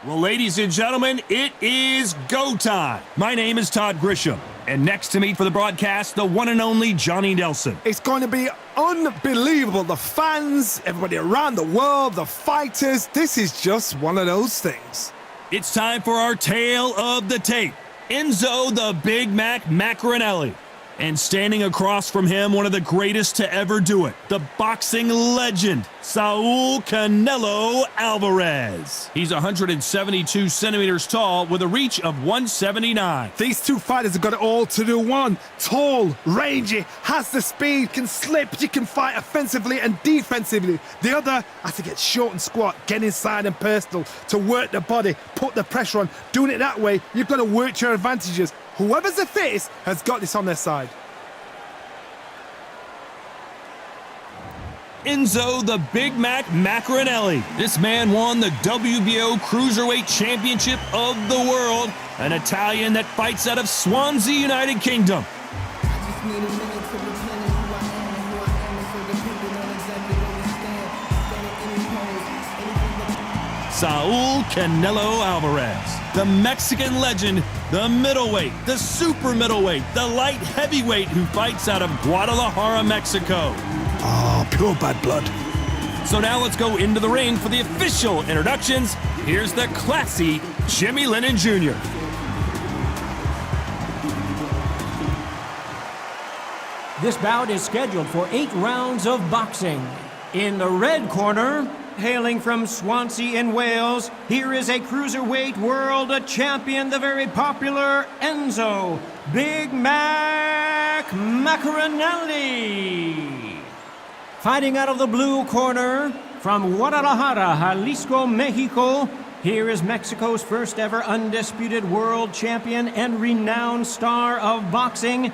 Well, ladies and gentlemen, it is go time. My name is Todd Grisham, and next to me for the broadcast, the one and only Johnny Nelson. It's going to be unbelievable. The fans, everybody around the world, the fighters, this is just one of those things. It's time for our tale of the tape. Enzo the Big Mac Maccarinelli. And standing across from him, one of the greatest to ever do it, the boxing legend, Saul Canelo Alvarez. He's 172 centimeters tall with a reach of 179. These two fighters have got it all to do. One, tall, rangy, has the speed, can slip, you can fight offensively and defensively. The other has to get short and squat, get inside and personal, to work the body, put the pressure on. Doing it that way, you've got to work your advantages. Whoever's the fittest has got this on their side. Enzo the Big Mac Maccarinelli. This man won the WBO Cruiserweight Championship of the World, an Italian that fights out of Swansea, United Kingdom. Saul Canelo Alvarez, the Mexican legend, the middleweight, the super middleweight, the light heavyweight who fights out of Guadalajara, Mexico. Oh, pure bad blood. So now let's go into the ring for the official introductions. Here's the classy Jimmy Lennon Jr. This bout is scheduled for 8 rounds of boxing. In the red corner, hailing from Swansea in Wales, here is a cruiserweight world champion, the very popular Enzo Big Mac Maccarinelli. Fighting out of the blue corner, from Guadalajara, Jalisco, Mexico, here is Mexico's first ever undisputed world champion and renowned star of boxing.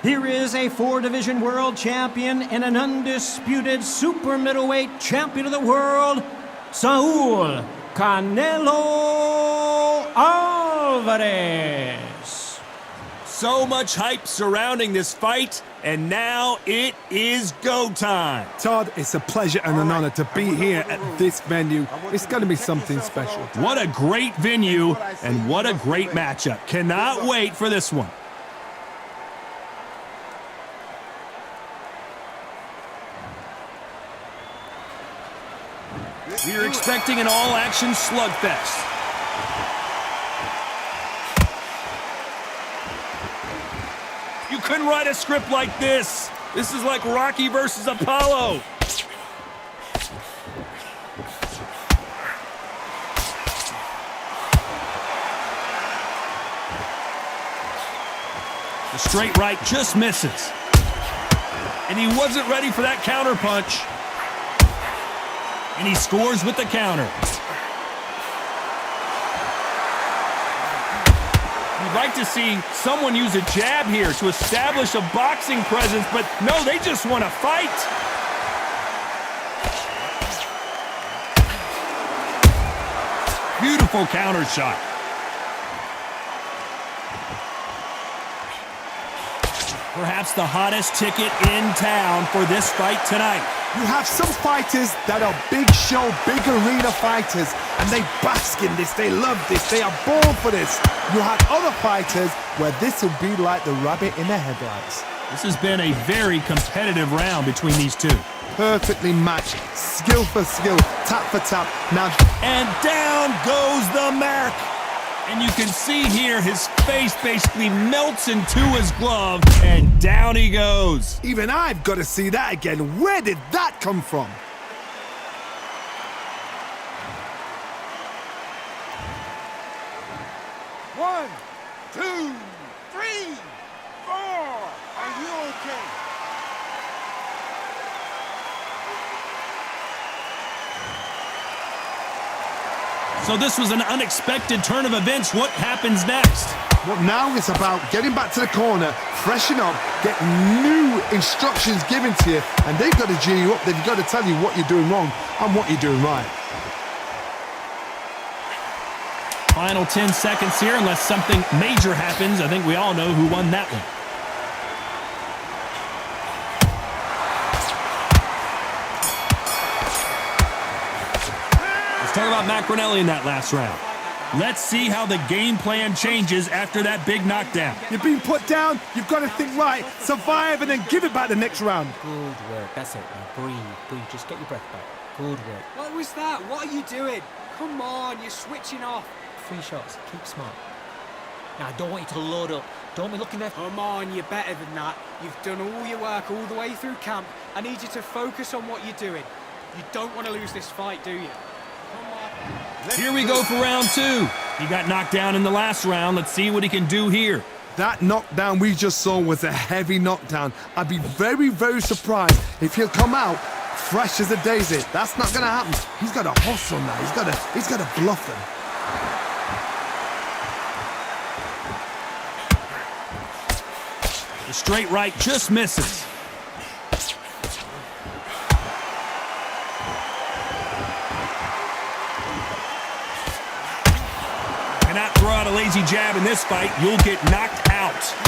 Here is a 4-division world champion and an undisputed super middleweight champion of the world, Saul Canelo Alvarez. So much hype surrounding this fight, and now it is go time. Todd, it's a pleasure and an honor to be here at this venue. It's going to be something special. What a great venue, and what a great matchup. Cannot wait for this one. We're expecting an all-action slugfest. You couldn't write a script like this. This is like Rocky versus Apollo. The straight right just misses. And he wasn't ready for that counter punch. And he scores with the counter. You'd like to see someone use a jab here to establish a boxing presence, but no, they just want to fight. Beautiful counter shot. Perhaps the hottest ticket in town for this fight tonight. You have some fighters that are big show, big arena fighters, and they bask in this, they love this, they are born for this. You have other fighters where this will be like the rabbit in the headlights. This has been a very competitive round between these two. Perfectly matched, skill for skill, tap for tap. Now, and down goes the Mac. And you can see here his face basically melts into his glove, and down he goes. Even I've got to see that again. Where did that come from? One, two, three, four. Are you okay? So this was an unexpected turn of events. What happens next? Well, now it's about getting back to the corner, freshen up, get new instructions given to you, and they've got to G you up. They've got to tell you what you're doing wrong and what you're doing right. Final 10 seconds here, unless something major happens. I think we all know who won that one. Let's talk about Maccarinelli in that last round. Let's see how the game plan changes after that big knockdown. You've been put down, you've got to think right, survive and then give it back the next round. Good work, that's it. Now breathe, just get your breath back. Good work. What was that? What are you doing? Come on, you're switching off. 3 shots, keep smart. Now I don't want you to load up. Don't be looking there. Come on, you're better than that. You've done all your work all the way through camp. I need you to focus on what you're doing. You don't want to lose this fight, do you? Come on. Here we go for round 2. He got knocked down in the last round. Let's see what he can do here. That knockdown we just saw was a heavy knockdown. I'd be very, very surprised if he'll come out fresh as a daisy. That's not going to happen. He's got to hustle now. He's got to bluff them. The straight right just misses. Cannot throw out a lazy jab in this fight. You'll get knocked out.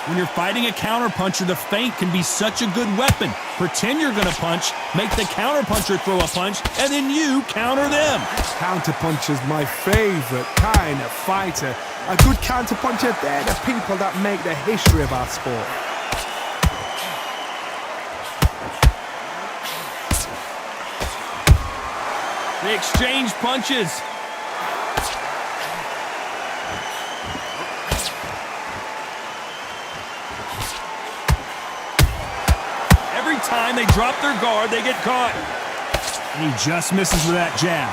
When you're fighting a counterpuncher, the feint can be such a good weapon. Pretend you're going to punch, make the counterpuncher throw a punch, and then you counter them. Counterpuncher's my favorite kind of fighter. A good counterpuncher, they're the people that make the history of our sport. They exchange punches. Every time they drop their guard, they get caught. And he just misses with that jab.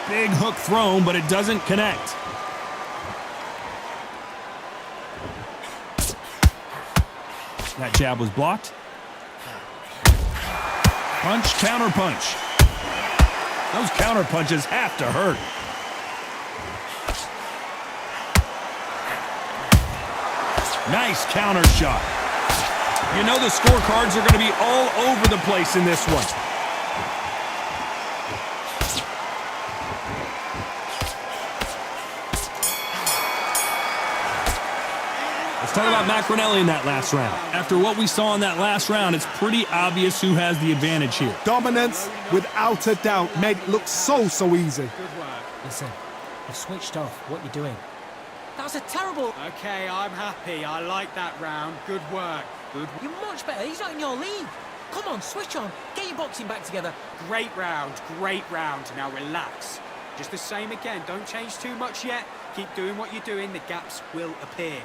Big hook thrown, but it doesn't connect. That jab was blocked. Punch, counter punch. Those counter punches have to hurt. Nice counter shot. You know the scorecards are going to be all over the place in this one. Let's talk about Maccarinelli in that last round. After what we saw in that last round, it's pretty obvious who has the advantage here. Dominance, without a doubt, made it look so easy. Good work. Listen, you've switched off. What you're doing. That was a terrible... Okay, I'm happy. I like that round. Good work. Good. You're much better. He's not in your league. Come on, switch on. Get your boxing back together. Great round. Great round. Now relax. Just the same again. Don't change too much yet. Keep doing what you're doing. The gaps will appear.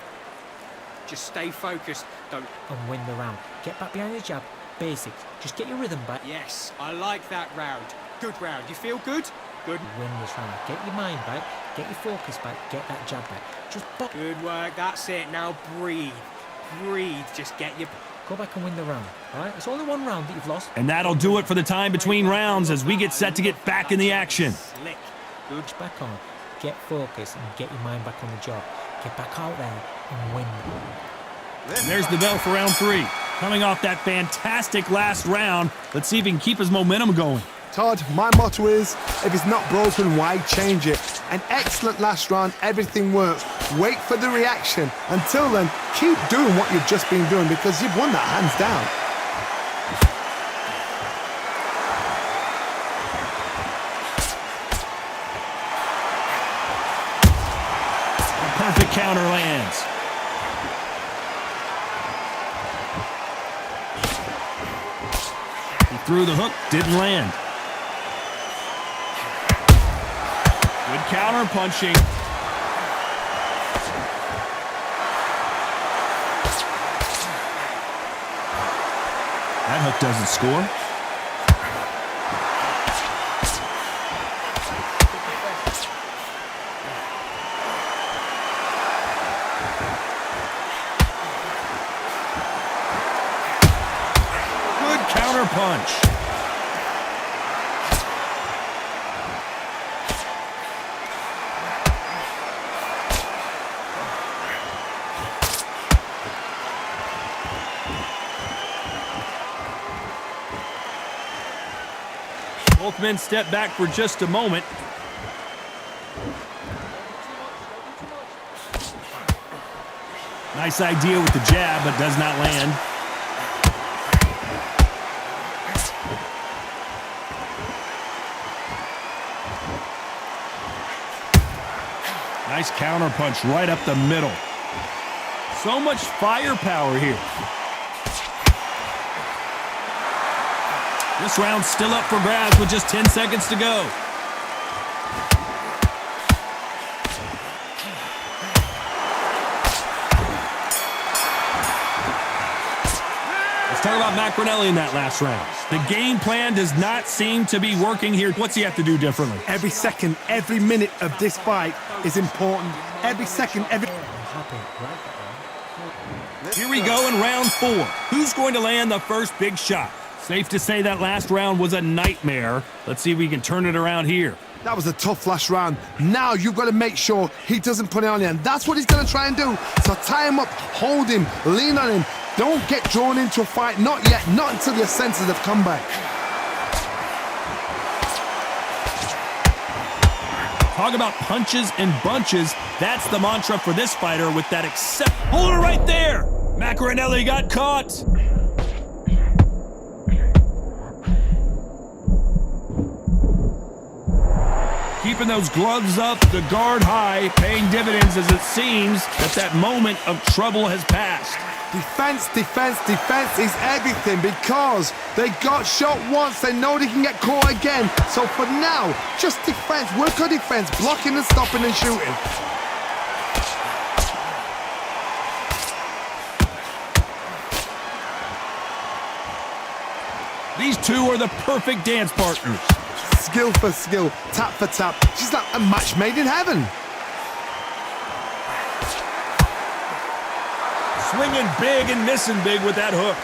Just stay focused. Don't... And win the round. Get back behind the jab. Basics. Just get your rhythm back. Yes, I like that round. Good round. You feel good? Good. Win this round. Get your mind back. Get your focus back. Get that jab back. Just box. Good work. That's it. Now breathe. Breathe. Just get your... Go back and win the round. All right? It's only one round that you've lost. And that'll do it for the time between rounds as we get set to get back in the action. Slick. Good. Back on. Get focused and get your mind back on the job. Get back out there and win. And there's the bell for round 3. Coming off that fantastic last round, let's see if he can keep his momentum going. Todd, my motto is, if it's not broken, why change it? An excellent last round, everything works. Wait for the reaction. Until then, keep doing what you've just been doing because you've won that hands down. Perfect counter lands. He threw the hook, didn't land. Good counter punching. That hook doesn't score. Good counter punch. Both men step back for just a moment. Nice idea with the jab, but does not land. Nice counter punch right up the middle. So much firepower here. This round's still up for grabs with just 10 seconds to go. Let's talk about Maccarinelli in that last round. The game plan does not seem to be working here. What's he have to do differently? Every second, every minute of this fight is important. Every second, every... Here we go in round 4. Who's going to land the first big shot? Safe to say that last round was a nightmare. Let's see if we can turn it around here. That was a tough last round. Now you've got to make sure he doesn't put it on you, and that's what he's going to try and do. So tie him up, hold him, lean on him. Don't get drawn into a fight, not yet, not until your senses have come back. Talk about punches and bunches. That's the mantra for this fighter with that Hold it right there! Maccarinelli got caught. Keeping those gloves up, the guard high, paying dividends as it seems that moment of trouble has passed. Defense, defense, defense is everything because they got shot once. They know they can get caught again. So for now, just defense, work on defense, blocking and stopping and shooting. These two are the perfect dance partners. Skill for skill, tap for tap. She's like a match made in heaven. Swinging big and missing big with that hook.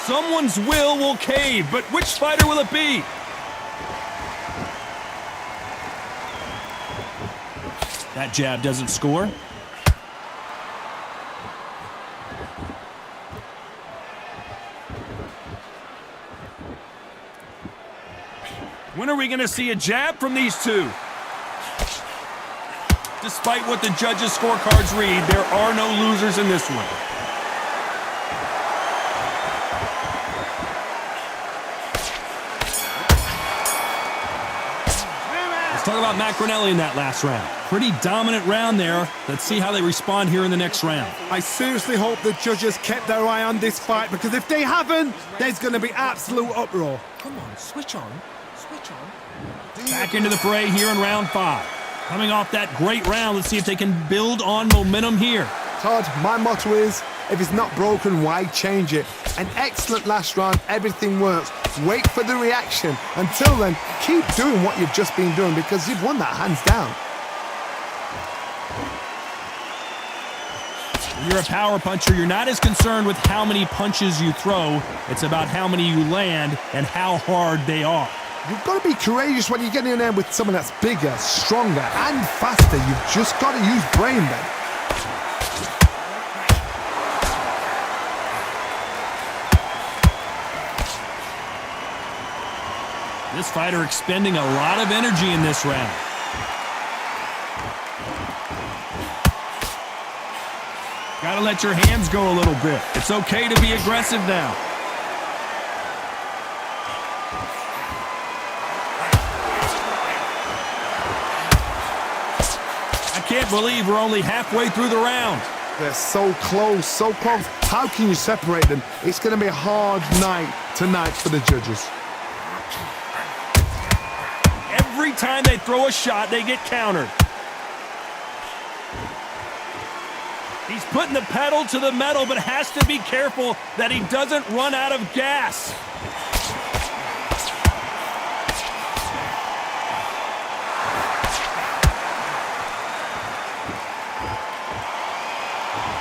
Someone's will cave, but which fighter will it be? That jab doesn't score. When are we going to see a jab from these two? Despite what the judges' scorecards read, there are no losers in this one. Let's talk about Maccarinelli in that last round. Pretty dominant round there. Let's see how they respond here in the next round. I seriously hope the judges kept their eye on this fight because if they haven't, there's going to be absolute uproar. Come on, switch on. Switch on. Back into the fray here in round 5. Coming off that great round, let's see if they can build on momentum here. Todd, my motto is, if it's not broken, why change it? An excellent last round, everything works. Wait for the reaction. Until then, keep doing what you've just been doing because you've won that hands down. When you're a power puncher, you're not as concerned with how many punches you throw. It's about how many you land and how hard they are. You've got to be courageous when you get in there with someone that's bigger, stronger, and faster. You've just got to use brain then. This fighter expending a lot of energy in this round. Gotta let your hands go a little bit. It's okay to be aggressive now. I can't believe we're only halfway through the round. They're so close, so close. How can you separate them? It's going to be a hard night tonight for the judges. Every time they throw a shot, they get countered. He's putting the pedal to the metal, but has to be careful that he doesn't run out of gas.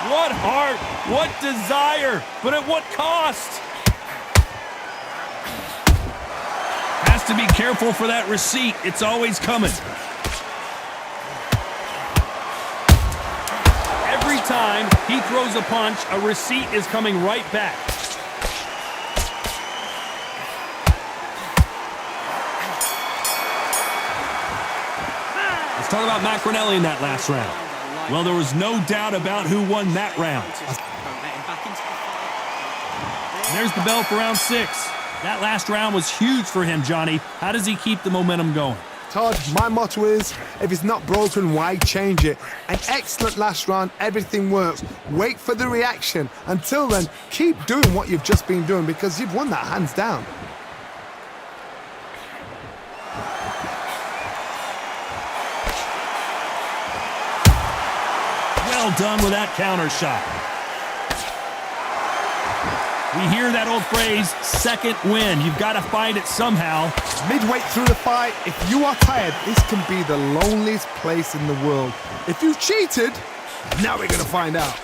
What heart, what desire, but at what cost? Has to be careful for that receipt. It's always coming. Every time he throws a punch, a receipt is coming right back. Let's talk about Maccarinelli in that last round. Well, there was no doubt about who won that round. And there's the bell for round 6. That last round was huge for him, Johnny. How does he keep the momentum going? Todd, my motto is, if it's not broken, why change it? An excellent last round, everything works. Wait for the reaction. Until then, keep doing what you've just been doing because you've won that hands down. Well done with that counter shot. We hear that old phrase, second win. You've got to fight it somehow. Midway through the fight, if you are tired, this can be the loneliest place in the world. If you've cheated, now we're going to find out.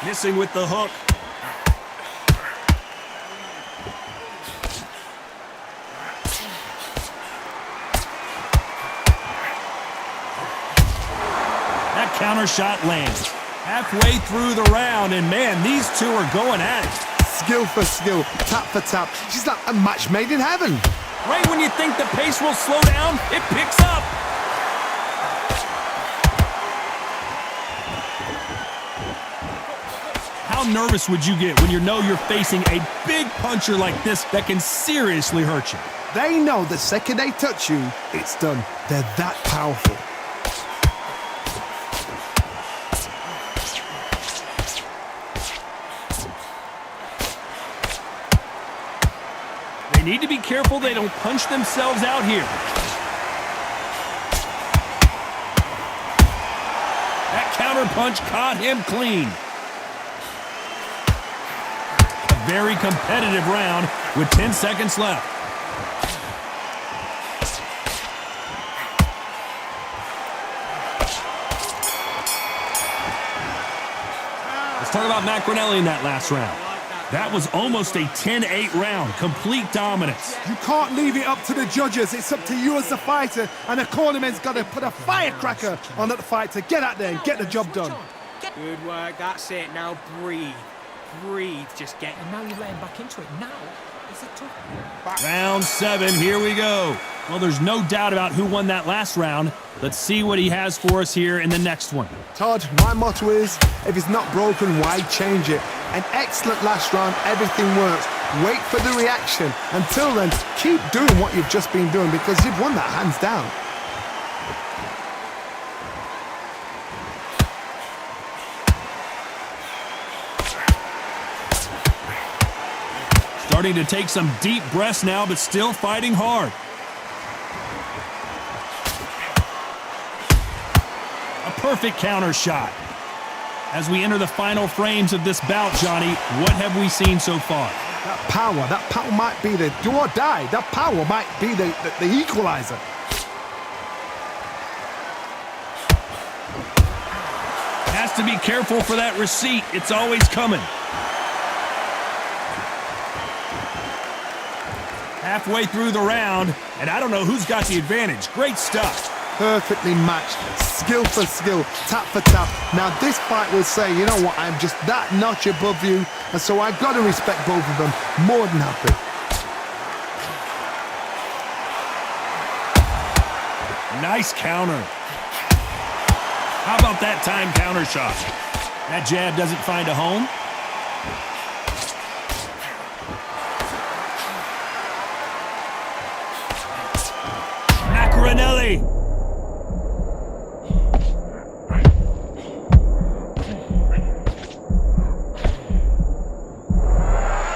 Missing with the hook. That counter shot lands. Halfway through the round, and man, these two are going at it. Skill for skill, tap for tap. She's like a match made in heaven. Right when you think the pace will slow down, it picks up. How nervous would you get when you know you're facing a big puncher like this that can seriously hurt you? They know the second they touch you, it's done. They're that powerful. They need to be careful they don't punch themselves out here. That counter punch caught him clean. A very competitive round with 10 seconds left. Let's talk about Maccarinelli in that last round. That was almost a 10-8 round, complete dominance. You can't leave it up to the judges. It's up to you as the fighter, and the cornerman's got to put a firecracker on that fight to get out there and get the job done. Good work, that's it. Now breathe. Breathe, just get... And now you're letting back into it. Now, it's a tough... Round 7, here we go. Well, there's no doubt about who won that last round. Let's see what he has for us here in the next one. Todd, my motto is, if it's not broken, why change it? An excellent last round, everything works. Wait for the reaction. Until then, keep doing what you've just been doing because you've won that hands down. Starting to take some deep breaths now, but still fighting hard. A perfect counter shot. As we enter the final frames of this bout, Johnny, what have we seen so far? That power might be the do or die. That power might be the equalizer. Has to be careful for that receipt. It's always coming. Halfway through the round, and I don't know who's got the advantage. Great stuff. Perfectly matched, skill for skill, tap for tap. Now this fight will say, you know what, I'm just that notch above you, and so I've got to respect both of them. More than happy. Nice counter. How about that time counter shot? That jab doesn't find a home. Maccarinelli.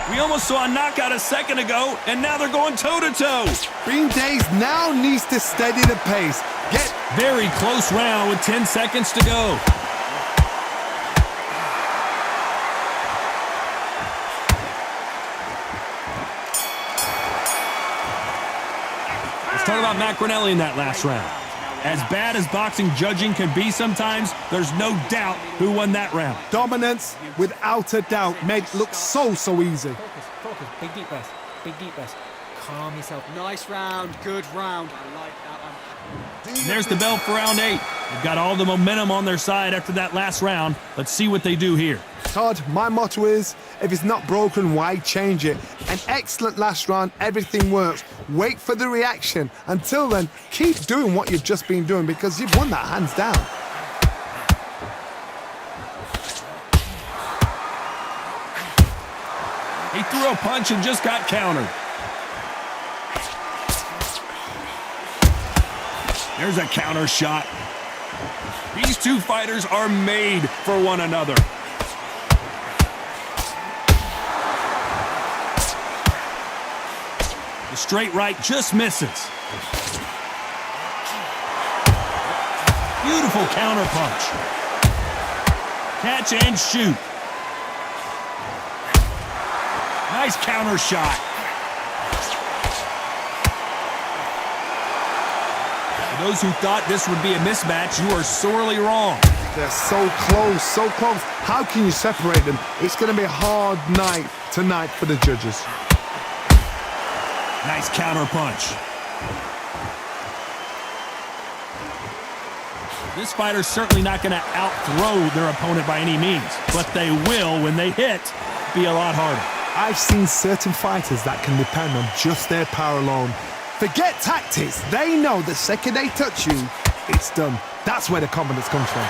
We almost saw a knockout a second ago, and now they're going toe-to-toe. Bean Days now needs to steady the pace. Get very close round with 10 seconds to go. Let's talk about Maccarinelli in that last round. As bad as boxing judging can be sometimes, there's no doubt who won that round. dominance, without a doubt, made it look so easy. Focus. Big deep breath. Big deep breath. Calm yourself. Nice round, good round. I like that one. And there's the bell for round 8. They've got all the momentum on their side after that last round. Let's see what they do here. Todd, my motto is, If it's not broken, why change it? An excellent last round, everything works. Wait for the reaction. Until then, keep doing what you've just been doing because you've won that hands down. He threw a punch and just got countered. There's a counter shot. These two fighters are made for one another. The straight right just misses. Beautiful counter punch. Catch and shoot. Nice counter shot. For those who thought this would be a mismatch, you are sorely wrong. They're so close, so close. How can you separate them? It's going to be a hard night tonight for the judges. Nice counter punch. This fighter's certainly not going to out-throw their opponent by any means, but they will, when they hit, be a lot harder. I've seen certain fighters that can depend on just their power alone. Forget tactics. They know the second they touch you, it's done. That's where the confidence comes from.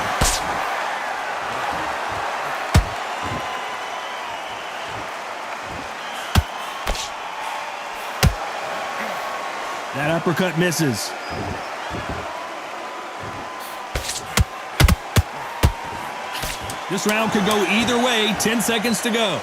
That uppercut misses. This round could go either way. 10 seconds to go.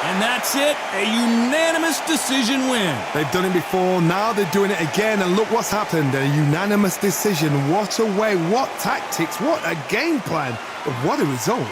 And that's it, a unanimous decision win. They've done it before, now they're doing it again, and look what's happened. A unanimous decision. What a way, what tactics, what a game plan, but what a result.